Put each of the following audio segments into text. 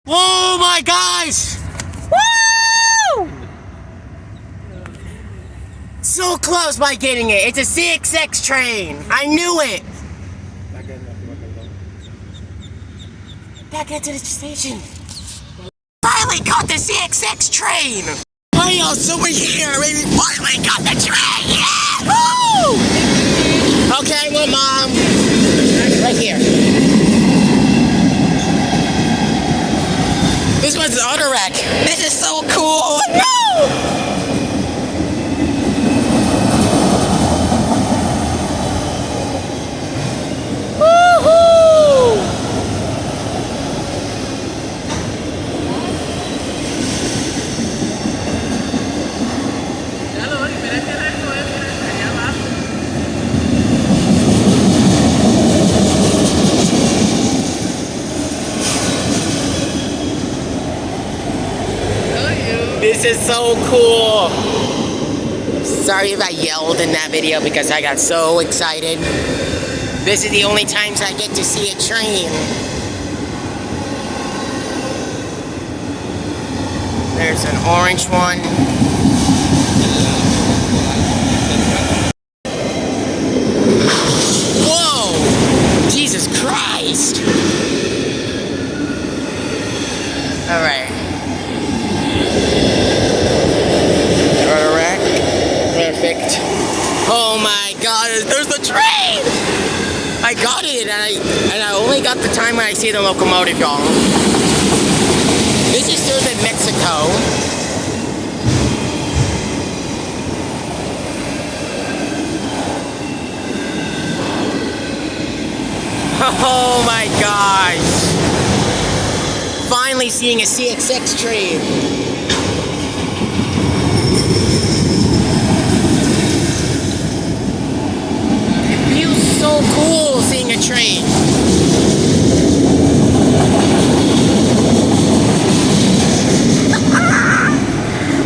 Oh my gosh! Woo! So close by getting it. It's a CSX train. I knew it. Back into the station. Finally got the CSX train. Hey, so we're here. We finally got the train. Yeah! Woo! Okay, well, Mom. Right here. This one's the auto rack. This is so cool. No! This is so cool. Sorry if I yelled in that video because I got so excited. This is the only times I get to see a train. There's an orange one. Whoa! Jesus Christ! Alright. Perfect. Oh my god, there's the train! I got it, and I only got the time when I see the locomotive, y'all. This is still in Mexico. Oh my gosh. Finally seeing a CSX train. So cool seeing a train.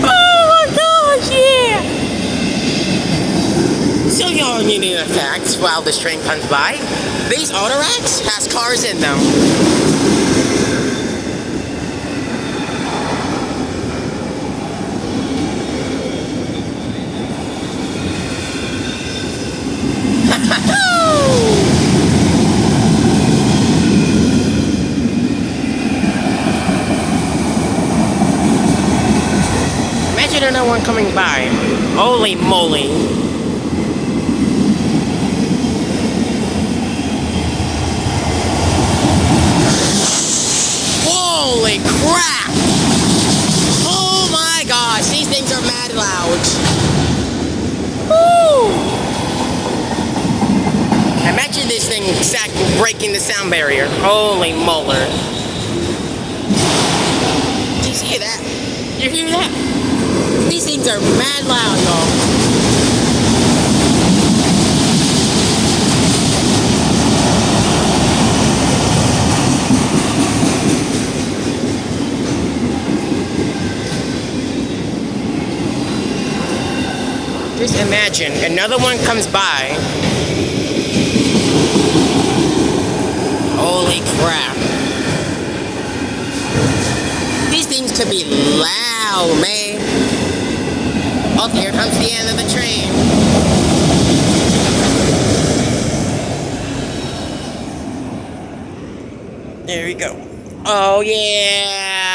Oh my gosh, yeah! So y'all need a fact while this train comes by. These auto racks has cars in them. Imagine another one coming by. Holy moly. Holy crap! Oh my gosh, these things are mad loud. Woo! Imagine this thing breaking the sound barrier. Holy molar. Did you hear that? You hear that? These things are mad loud, y'all. Just imagine, another one comes by. Holy crap. These things could be loud, man. Oh, here comes the end of the train. There we go. Oh, yeah.